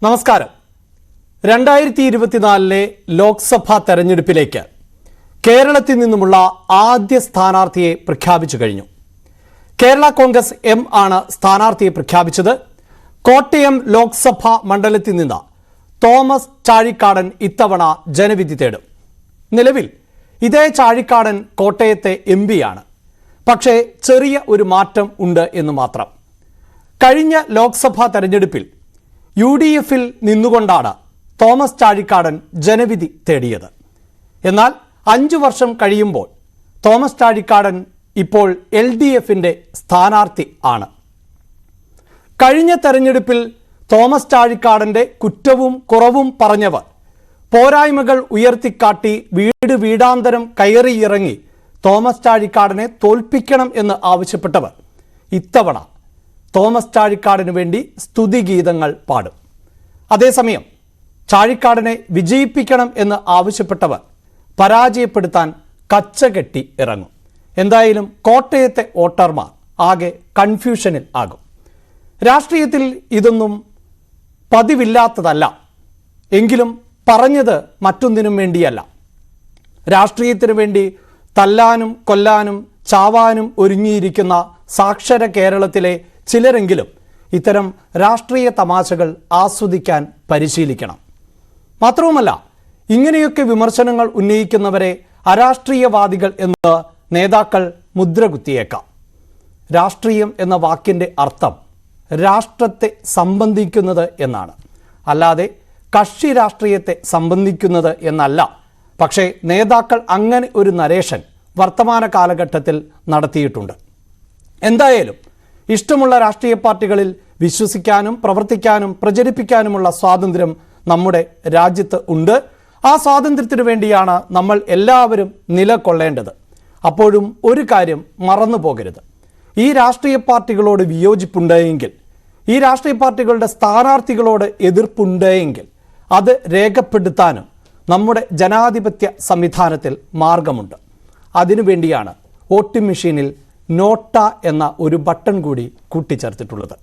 നമസ്കാരം. 2024 ലോക്സഭാ തെരഞ്ഞെടുപ്പിലേക്ക് കേരളത്തിൽ നിന്നുമുള്ള ആദ്യ സ്ഥാനാർത്ഥിയെ പ്രഖ്യാപിച്ചു കഴിഞ്ഞു. കേരള കോൺഗ്രസ് എം ആണ് സ്ഥാനാർത്ഥിയെ പ്രഖ്യാപിച്ചത്. കോട്ടയം ലോക്സഭാ മണ്ഡലത്തിൽ നിന്ന് തോമസ് ചാഴിക്കാടൻ ഇത്തവണ ജനവിധി തേടും. നിലവിൽ ഇതേ ചാഴിക്കാടൻ കോട്ടയത്തെ MP ആണ്. പക്ഷേ ചെറിയ ഒരു മാറ്റം ഉണ്ട് എന്ന് മാത്രം. കഴിഞ്ഞ ലോക്സഭാ തെരഞ്ഞെടുപ്പിൽ UDFൽ നിന്നുകൊണ്ടാണ് തോമസ് ചാഴിക്കാടൻ ജനവിധി തേടിയത്. എന്നാൽ 5 വർഷം കഴിയുമ്പോൾ തോമസ് ചാഴിക്കാടൻ ഇപ്പോൾ LDFന്റെ സ്ഥാനാർത്ഥി ആണ്. കഴിഞ്ഞ തെരഞ്ഞെടുപ്പിൽ തോമസ് ചാഴിക്കാടന്റെ കുറ്റവും കുറവും പറഞ്ഞവർ, പോരായ്മകൾ ഉയർത്തിക്കാട്ടി വീടാന്തരം കയറിയിറങ്ങി തോമസ് ചാഴിക്കാടനെ തോൽപ്പിക്കണം എന്ന് ആവശ്യപ്പെട്ടവർ ഇത്തവണ തോമസ് ചാഴിക്കാടന് വേണ്ടി സ്തുതിഗീതങ്ങൾ പാടും. അതേസമയം ചാഴിക്കാടനെ വിജയിപ്പിക്കണം എന്ന് ആവശ്യപ്പെട്ടവർ പരാജയപ്പെടുത്താൻ കച്ചകെട്ടി ഇറങ്ങും. എന്തായാലും കോട്ടയത്തെ വോട്ടർമാർ ആകെ കൺഫ്യൂഷനിൽ ആകും. രാഷ്ട്രീയത്തിൽ ഇതൊന്നും പതിവില്ലാത്തതല്ല. എങ്കിലും പറഞ്ഞത് മറ്റൊന്നിനും വേണ്ടിയല്ല. രാഷ്ട്രീയത്തിനു വേണ്ടി തല്ലാനും കൊല്ലാനും ചാവാനും ഒരുങ്ങിയിരിക്കുന്ന സാക്ഷര കേരളത്തിലെ ചിലരെങ്കിലും ഇത്തരം രാഷ്ട്രീയ തമാശകൾ ആസ്വദിക്കാൻ പരിശീലിക്കണം. മാത്രവുമല്ല, ഇങ്ങനെയൊക്കെ വിമർശനങ്ങൾ ഉന്നയിക്കുന്നവരെ അരാഷ്ട്രീയവാദികൾ എന്ന് നേതാക്കൾ മുദ്രകുത്തിയേക്കാം. രാഷ്ട്രീയം എന്ന വാക്കിൻ്റെ അർത്ഥം രാഷ്ട്രത്തെ സംബന്ധിക്കുന്നത് എന്നാണ്, അല്ലാതെ കക്ഷി രാഷ്ട്രീയത്തെ സംബന്ധിക്കുന്നത് എന്നല്ല. പക്ഷേ നേതാക്കൾ അങ്ങനെ ഒരു നരേഷൻ വർത്തമാന കാലഘട്ടത്തിൽ നടത്തിയിട്ടുണ്ട്. എന്തായാലും ഇഷ്ടമുള്ള രാഷ്ട്രീയ പാർട്ടികളിൽ വിശ്വസിക്കാനും പ്രവർത്തിക്കാനും പ്രചരിപ്പിക്കാനുമുള്ള സ്വാതന്ത്ര്യം നമ്മുടെ രാജ്യത്ത് ഉണ്ട്. ആ സ്വാതന്ത്ര്യത്തിനു വേണ്ടിയാണ് നമ്മൾ എല്ലാവരും നിലകൊള്ളേണ്ടത്. അപ്പോഴും ഒരു കാര്യം മറന്നു പോകരുത്. ഈ രാഷ്ട്രീയ പാർട്ടികളോട് വിയോജിപ്പുണ്ടെങ്കിൽ, ഈ രാഷ്ട്രീയ പാർട്ടികളുടെ സ്ഥാനാർത്ഥികളോട് എതിർപ്പുണ്ടെങ്കിൽ അത് രേഖപ്പെടുത്താനും നമ്മുടെ ജനാധിപത്യ സംവിധാനത്തിൽ മാർഗമുണ്ട്. അതിനുവേണ്ടിയാണ് വോട്ടിംഗ് മെഷീനിൽ നോട്ട എന്ന ഒരു ബട്ടൺ കൂടി കൂട്ടിച്ചേർത്തിട്ടുള്ളത്.